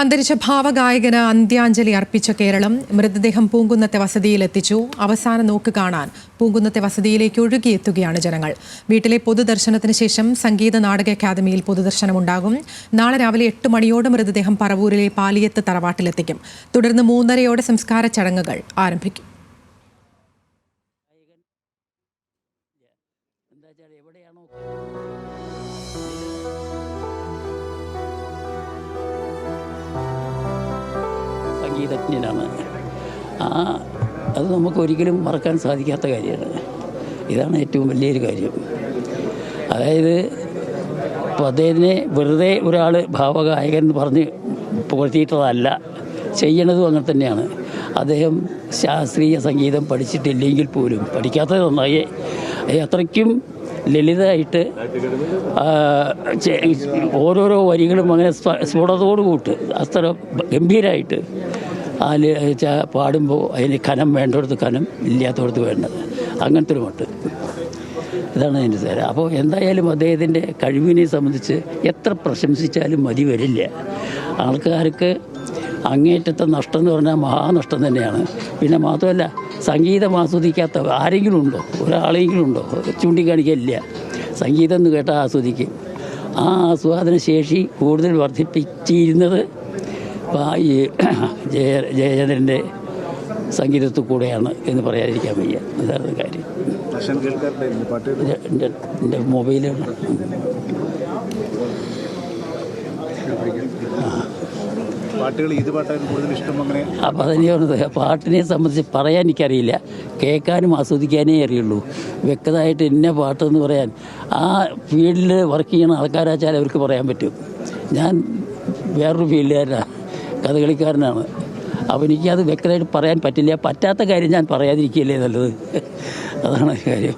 അന്തരിച്ച ഭാവഗായകന് അന്ത്യാഞ്ജലി അർപ്പിച്ച കേരളം മൃതദേഹം പൂങ്കുന്നത്തെ വസതിയിലെത്തിച്ചു. അവസാന നോക്ക് കാണാൻ പൂങ്കുന്നത്തെ വസതിയിലേക്ക് ഒഴുകിയെത്തുകയാണ് ജനങ്ങൾ. വീട്ടിലെ പൊതുദർശനത്തിന് ശേഷം സംഗീത നാടക അക്കാദമിയിൽ പൊതുദർശനമുണ്ടാകും. നാളെ രാവിലെ 8 മണിയോടെ മൃതദേഹം പറവൂരിലെ പാലിയത്ത് തറവാട്ടിലെത്തിക്കും. തുടർന്ന് 3:30 സംസ്കാര ചടങ്ങുകൾ ആരംഭിക്കും. സംഗീതജ്ഞനാണ്. അത് നമുക്ക് ഒരിക്കലും മറക്കാൻ സാധിക്കാത്ത കാര്യമാണ്. ഇതാണ് ഏറ്റവും വലിയൊരു കാര്യം. അതായത് ഇപ്പോൾ അദ്ദേഹത്തിനെ വെറുതെ ഒരാൾ ഭാവഗായകൻ എന്ന് പറഞ്ഞ് പുകഴ്ത്തിയിട്ടതല്ല, ചെയ്യണതും അങ്ങനെ തന്നെയാണ്. അദ്ദേഹം ശാസ്ത്രീയ സംഗീതം പഠിച്ചിട്ടില്ലെങ്കിൽ പോലും, പഠിക്കാത്തത് നന്നായി, അത്രയ്ക്കും ലളിതമായിട്ട് ഓരോരോ വരികളും അങ്ങനെ സ്ഫുടതോട് കൂട്ട് അത്ര ഗംഭീരമായിട്ട് പാടുമ്പോൾ അതിന് കനം വേണ്ടിടത്ത് കനം, ഇല്ലാത്തടത്ത് വേണ്ടത്, അങ്ങനത്തെ ഒരു മട്ട്. ഇതാണ് അതിൻ്റെ സാരം. അപ്പോൾ എന്തായാലും അദ്ദേഹത്തിൻ്റെ കഴിവിനെ സംബന്ധിച്ച് എത്ര പ്രശംസിച്ചാലും മതി വരില്ല. ആൾക്കാർക്ക് അങ്ങേറ്റത്തെ നഷ്ടം എന്ന് പറഞ്ഞാൽ മഹാനഷ്ടം തന്നെയാണ്. പിന്നെ മാത്രമല്ല, സംഗീതം ആസ്വദിക്കാത്ത ആരെങ്കിലും ഉണ്ടോ? ഒരാളെങ്കിലും ഉണ്ടോ? ചൂണ്ടിക്കാണിക്കില്ല. സംഗീതം എന്ന് കേട്ടാൽ ആസ്വദിക്കും. ആ ആസ്വാദന ശേഷി കൂടുതൽ വർദ്ധിപ്പിച്ചിരുന്നത് ഈ ജയചന്ദ്രൻ്റെ സംഗീതത്തിൽ കൂടെയാണ് എന്ന് പറയാതിരിക്കാൻ വയ്യ. അതാണ് കാര്യം. എൻ്റെ മൊബൈലാണ്. അപ്പോൾ അതിനെ പറഞ്ഞത്, പാട്ടിനെ സംബന്ധിച്ച് പറയാൻ എനിക്കറിയില്ല, കേൾക്കാനും ആസ്വദിക്കാനേ അറിയുള്ളൂ. വ്യക്തമായിട്ട് ഇന്ന പാട്ടെന്ന് പറയാൻ ആ ഫീൽഡിൽ വർക്ക് ചെയ്യുന്ന ആൾക്കാരാച്ചാൽ അവർക്ക് പറയാൻ പറ്റും. ഞാൻ വേറൊരു ഫീൽഡുകാരനാണ്, കഥകളിക്കാരനാണ്. അപ്പോൾ എനിക്കത് വ്യക്തമായിട്ട് പറയാൻ പറ്റില്ല. പറ്റാത്ത കാര്യം ഞാൻ പറയാതിരിക്കുകയല്ലേ നല്ലത്. അതാണ് കാര്യം.